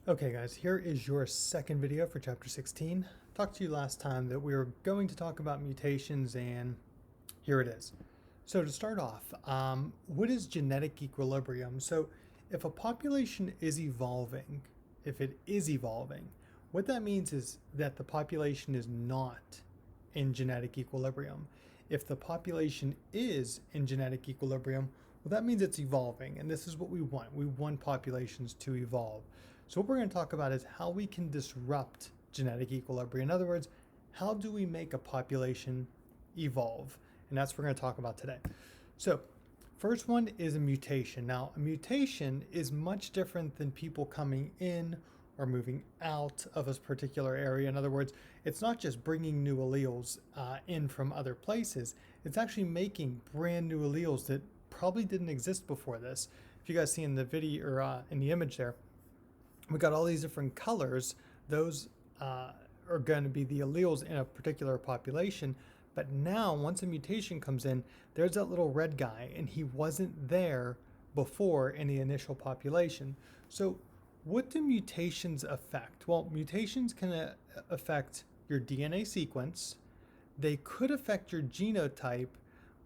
Okay guys, here is your second video for chapter 16. Talked to you last time that we were going to talk about mutations, and here it is. So to start off, what is genetic equilibrium? So if a population is evolving, what that means is that the population is not in genetic equilibrium. If the population is in genetic equilibrium, well, that means it's evolving, and this is what we want. We want populations to evolve. So what we're going to talk about is how we can disrupt genetic equilibrium. In other words, how do we make a population evolve? And that's what we're going to talk about today. So first one is a mutation. Now, a mutation is much different than people coming in or moving out of a particular area. In other words, it's not just bringing new alleles in from other places. It's actually making brand new alleles that probably didn't exist before this. If you guys see in the video or in the image there, we got all these different colors. Those are going to be the alleles in a particular population. But now, once a mutation comes in, there's that little red guy, and he wasn't there before in the initial population. So what do mutations affect? Well, mutations can affect your DNA sequence. They could affect your genotype,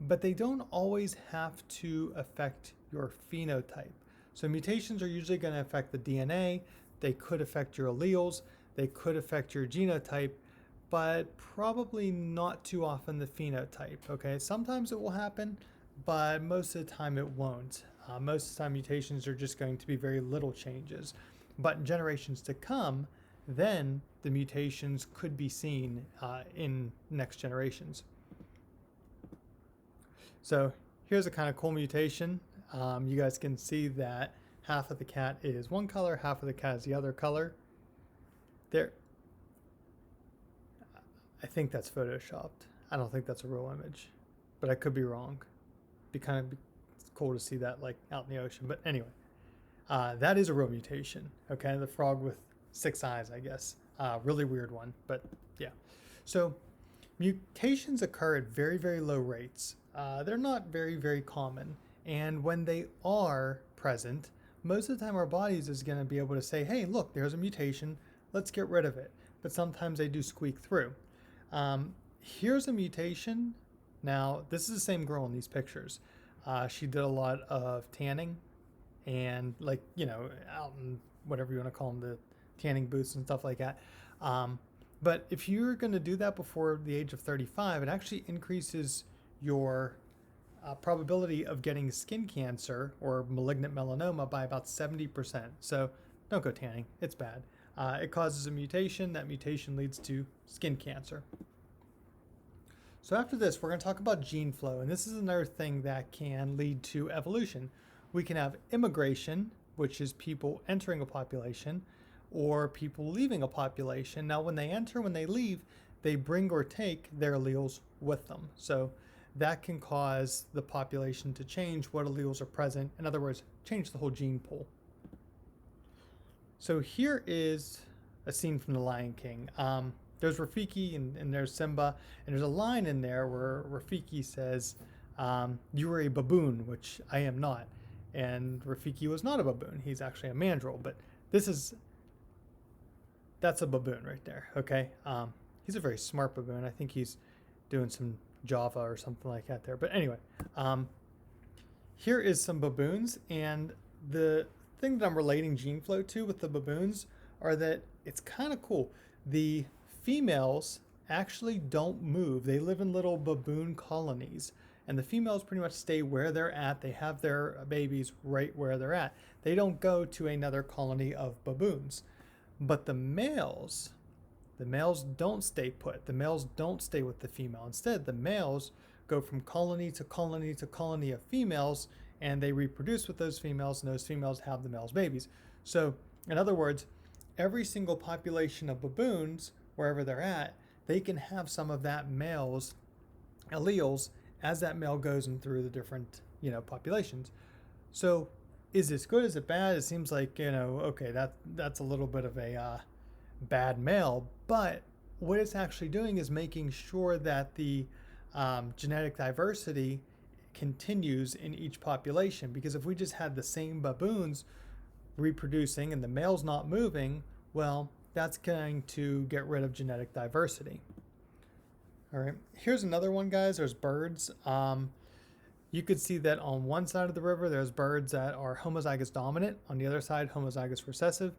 but they don't always have to affect your phenotype. So mutations are usually going to affect the DNA. They could affect your alleles. They could affect your genotype, but probably not too often the phenotype. Okay, sometimes it will happen, but most of the time it won't. Most of the time mutations are just going to be very little changes. But in generations to come, then the mutations could be seen in next generations. So here's a kind of cool mutation. You guys can see that half of the cat is one color, half of the cat is the other color. There, I think that's photoshopped. I don't think that's a real image, but I could be wrong. Be kind of cool to see that like out in the ocean. But anyway, that is a real mutation. Okay, the frog with 6 eyes, I guess. Really weird one, but yeah. So mutations occur at very, very low rates. They're not very, very common. And when they are present, most of the time our bodies is going to be able to say, hey, look, there's a mutation. Let's get rid of it. But sometimes they do squeak through. Here's a mutation. Now, this is the same girl in these pictures. She did a lot of tanning and out in whatever you want to call them, the tanning booths and stuff like that. But if you're going to do that before the age of 35, it actually increases your probability of getting skin cancer or malignant melanoma by about 70%. So don't go tanning. It's bad. It causes a mutation. That mutation leads to skin cancer. So after this, we're going to talk about gene flow. And this is another thing that can lead to evolution. We can have immigration, which is people entering a population, or people leaving a population. Now, when they enter, when they leave, they bring or take their alleles with them. So that can cause the population to change what alleles are present. In other words, change the whole gene pool. So here is a scene from The Lion King. There's Rafiki and there's Simba, and there's a line in there where Rafiki says, you were a baboon, which I am not. And Rafiki was not a baboon. He's actually a mandrill, but that's a baboon right there, okay? He's a very smart baboon. I think he's doing some Java or something like that there. But anyway, here is some baboons, and the thing that I'm relating gene flow to with the baboons are that it's kind of cool. The females actually don't move. They live in little baboon colonies, and the females pretty much stay where they're at. They have their babies right where they're at. They don't go to another colony of baboons. But the males don't stay put. The males don't stay with the female. Instead, the males go from colony to colony to colony of females, and they reproduce with those females, and those females have the males' babies. So, in other words, every single population of baboons, wherever they're at, they can have some of that male's alleles as that male goes in through the different, populations. So, is this good? Is it bad? It seems like, okay, that's a little bit of a bad male, but what it's actually doing is making sure that the genetic diversity continues in each population. Because if we just had the same baboons, reproducing and the male's not moving, well, that's going to get rid of genetic diversity. All right, here's another one, guys. There's birds. You could see that on one side of the river, there's birds that are homozygous dominant. On the other side, homozygous recessive.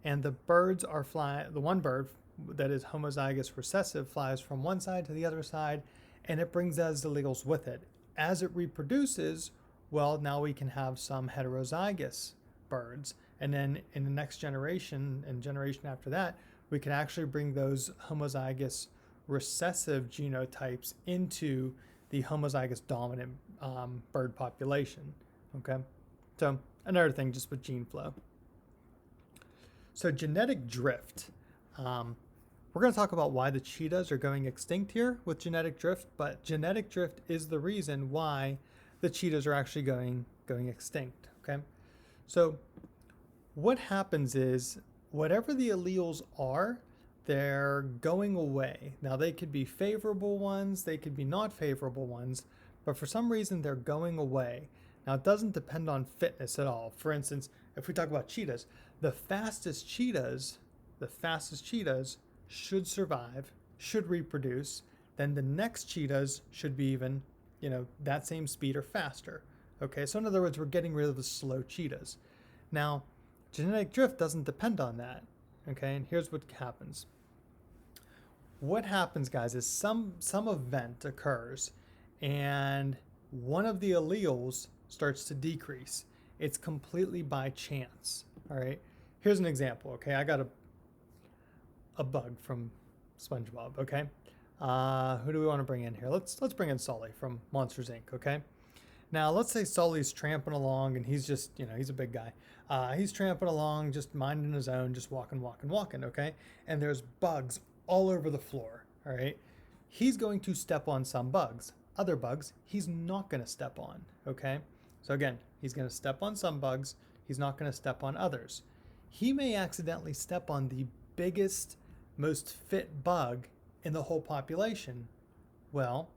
And the birds are flying, the one bird that is homozygous recessive flies from one side to the other side, and it brings those alleles with it. As it reproduces, well, now we can have some heterozygous birds. And then in the next generation and generation after that, we can actually bring those homozygous recessive genotypes into the homozygous dominant bird population. Okay, so another thing just with gene flow. So genetic drift. We're going to talk about why the cheetahs are going extinct here with genetic drift, but genetic drift is the reason why the cheetahs are actually going extinct. Okay, so what happens is whatever the alleles are, they're going away. Now they could be favorable ones, they could be not favorable ones, but for some reason they're going away. Now it doesn't depend on fitness at all. For instance, if we talk about cheetahs, the fastest cheetahs should survive, should reproduce, then the next cheetahs should be even, that same speed or faster. Okay, so in other words, we're getting rid of the slow cheetahs. Now, genetic drift doesn't depend on that. Okay, and here's what happens. What happens, guys, is some event occurs and one of the alleles starts to decrease. It's completely by chance. All right, here's an example. Okay, I got a bug from SpongeBob. Okay, who do we want to bring in here? Let's bring in Sully from Monsters Inc. Okay, now let's say Sully's tramping along and he's just, he's a big guy. He's tramping along, just minding his own, just walking. Okay, and there's bugs all over the floor. All right, he's going to step on some bugs. Other bugs he's not going to step on. Okay, so again, he's going to step on some bugs. He's not going to step on others. He may accidentally step on the biggest, most fit bug in the whole population. Well,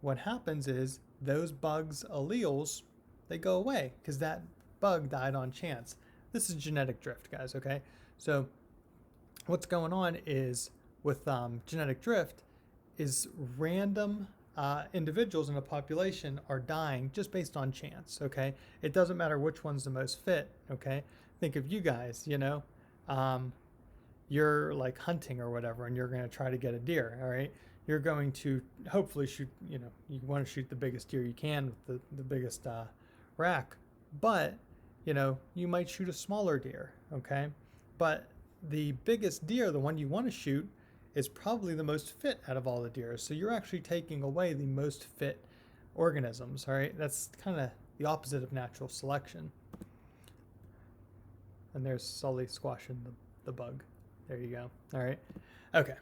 what happens is those bugs' alleles, they go away because that bug died on chance. This is genetic drift, guys. Okay, so what's going on is with genetic drift is random individuals in a population are dying just based on chance. Okay, it doesn't matter which one's the most fit. Okay, think of you guys. You're like hunting or whatever, and you're going to try to get a deer. All right, you're going to hopefully shoot. You want to shoot the biggest deer you can with the biggest rack, but you might shoot a smaller deer. Okay, but the biggest deer, the one you want to shoot, is probably the most fit out of all the deer. So you're actually taking away the most fit organisms. All right, that's kind of the opposite of natural selection. And there's Sully squashing the bug. There you go. All right. Okay.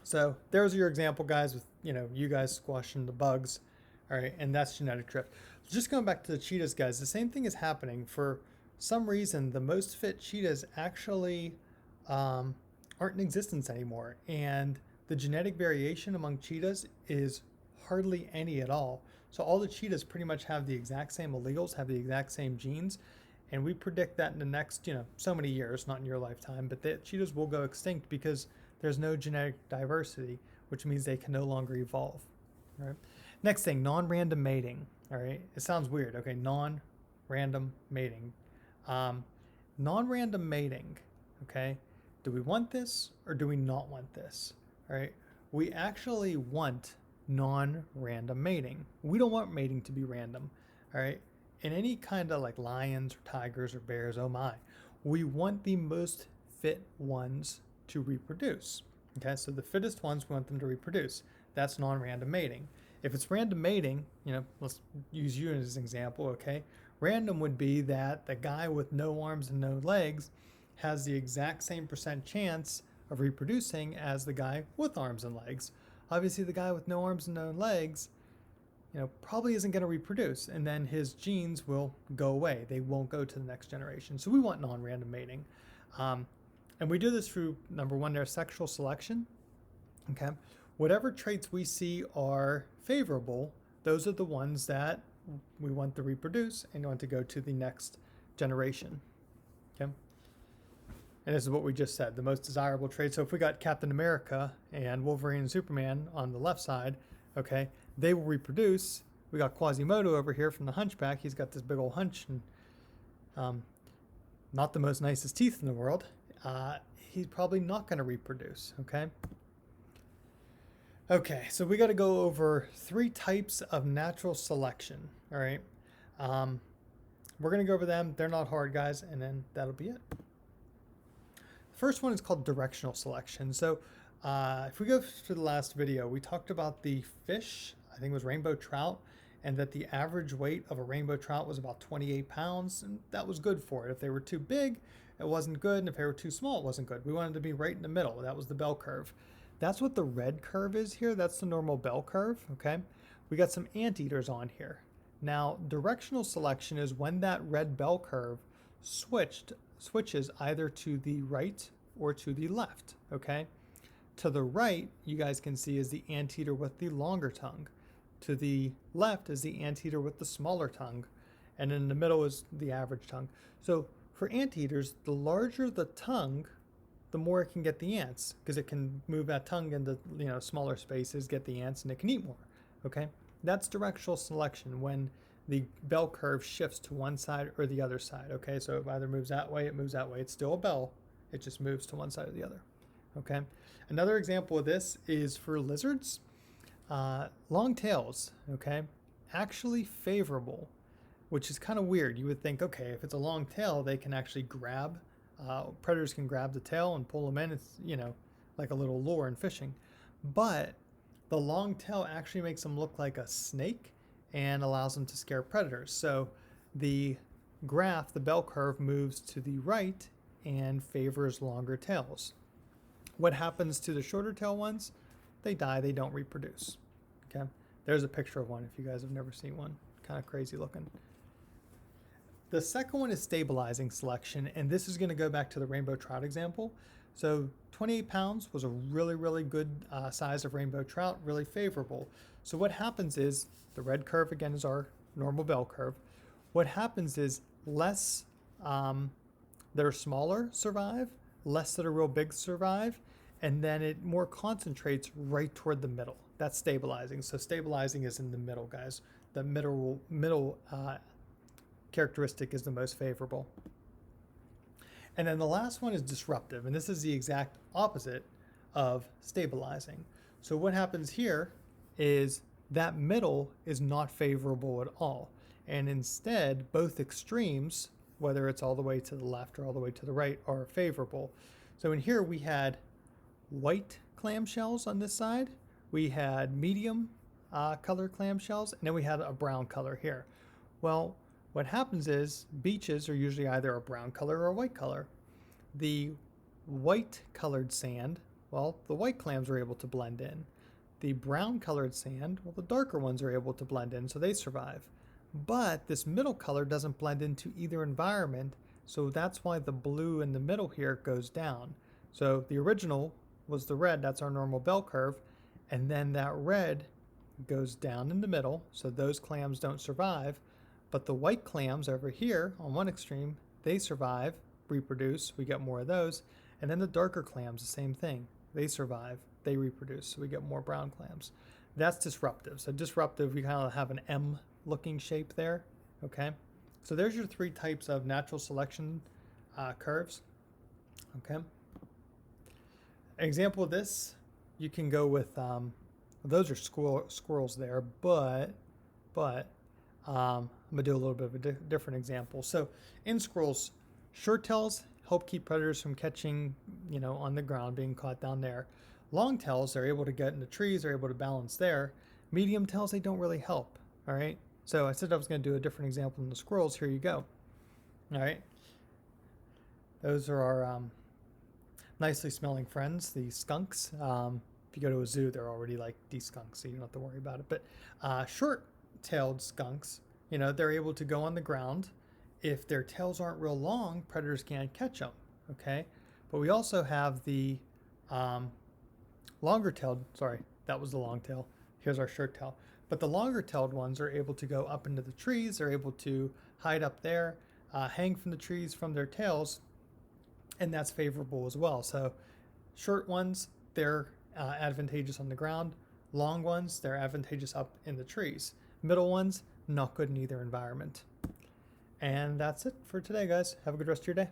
So there's your example, guys, with you guys squashing the bugs. All right, and that's genetic drift. Just going back to the cheetahs, guys, the same thing is happening. For some reason, the most fit cheetahs actually aren't in existence anymore, and the genetic variation among cheetahs is hardly any at all. So all the cheetahs pretty much have the exact same alleles, have the exact same genes, and we predict that in the next so many years, not in your lifetime, but the cheetahs will go extinct because there's no genetic diversity, which means they can no longer evolve. All right. Next thing, non-random mating. All right, it sounds weird. Okay, non-random mating. Non-random mating. Okay. Do we want this or do we not want this? All right. We actually want non-random mating. We don't want mating to be random. All right. In any kind of like lions or tigers or bears, oh my, we want the most fit ones to reproduce. Okay. So the fittest ones, we want them to reproduce. That's non-random mating. If it's random mating, let's use you as an example. Okay. Random would be that the guy with no arms and no legs has the exact same % chance of reproducing as the guy with arms and legs. Obviously, the guy with no arms and no legs, probably isn't going to reproduce, and then his genes will go away. They won't go to the next generation. So we want non-random mating. And we do this through, number one, there's sexual selection. Okay. Whatever traits we see are favorable, those are the ones that we want to reproduce and want to go to the next generation. Okay. And this is what we just said, the most desirable trait. So if we got Captain America and Wolverine and Superman on the left side, okay, they will reproduce. We got Quasimodo over here from the Hunchback. He's got this big old hunch and not the most nicest teeth in the world. He's probably not going to reproduce, okay? Okay, so we got to go over 3 types of natural selection, all right? We're going to go over them. They're not hard, guys, and then that'll be it. The first one is called directional selection. So if we go to the last video, we talked about the fish, I think it was rainbow trout, and that the average weight of a rainbow trout was about 28 pounds, and that was good for it. If they were too big, it wasn't good, and if they were too small, it wasn't good. We wanted to be right in the middle. That was the bell curve. That's what the red curve is here. That's the normal bell curve, okay? We got some anteaters on here. Now, directional selection is when that red bell curve switches either to the right or to the left, okay? To the right, you guys can see is the anteater with the longer tongue. To the left is the anteater with the smaller tongue, and in the middle is the average tongue. So for anteaters, the larger the tongue, the more it can get the ants, because it can move that tongue into smaller spaces, get the ants, and it can eat more. Okay, that's directional selection when the bell curve shifts to one side or the other side. Okay, so it either moves that way, it moves that way. It's still a bell, it just moves to one side or the other. Okay, another example of this is for lizards. Long tails, okay, actually favorable, which is kind of weird. You would think, okay, if it's a long tail, they can actually grab, predators can grab the tail and pull them in. It's, like a little lure in fishing. But the long tail actually makes them look like a snake and allows them to scare predators. So the graph, the bell curve, moves to the right and favors longer tails. What happens to the shorter tail ones? They die, they don't reproduce. Okay, there's a picture of one if you guys have never seen one. Kind of crazy looking. The second one is stabilizing selection, and this is going to go back to the rainbow trout example. So 28 pounds was a really, really good size of rainbow trout, really favorable. So what happens is, the red curve again is our normal bell curve. What happens is less that are smaller survive, less that are real big survive, and then it more concentrates right toward the middle. That's stabilizing. So stabilizing is in the middle, guys. The middle characteristic is the most favorable. And then the last one is disruptive, and this is the exact opposite of stabilizing. So what happens here is that middle is not favorable at all. And instead, both extremes, whether it's all the way to the left or all the way to the right, are favorable. So in here we had white clamshells on this side, we had medium color clamshells, and then we had a brown color here. Well, what happens is beaches are usually either a brown color or a white color. The white colored sand, well, the white clams are able to blend in. The brown colored sand, well, the darker ones are able to blend in, so they survive. But this middle color doesn't blend into either environment, so that's why the blue in the middle here goes down. So the original was the red, that's our normal bell curve, and then that red goes down in the middle, so those clams don't survive. But the white clams over here on one extreme, they survive, reproduce, we get more of those. And then the darker clams, the same thing. They survive, they reproduce, so we get more brown clams. That's disruptive. So disruptive, we kind of have an M looking shape there, okay? So there's your 3 types of natural selection curves, okay? An example of this, you can go with, those are squirrels there, but I'm going to do a little bit of a different example. So in squirrels, short tails help keep predators from catching, on the ground, being caught down there. Long tails, they're able to get in the trees, they're able to balance there. Medium tails, they don't really help, all right? So I said I was going to do a different example than the squirrels. Here you go, all right? Those are our nicely smelling friends, the skunks. If you go to a zoo, they're already like de-skunked, so you don't have to worry about it. But short-tailed skunks, they're able to go on the ground. If their tails aren't real long, predators can't catch them, okay? But we also have the longer-tailed, sorry, that was the long tail. Here's our short tail. But the longer-tailed ones are able to go up into the trees. They're able to hide up there. hang from the trees from their tails, and that's favorable as well. So short ones, they're advantageous on the ground. Long ones, they're advantageous up in the trees. Middle ones, not good in either environment. And that's it for today, guys. Have a good rest of your day.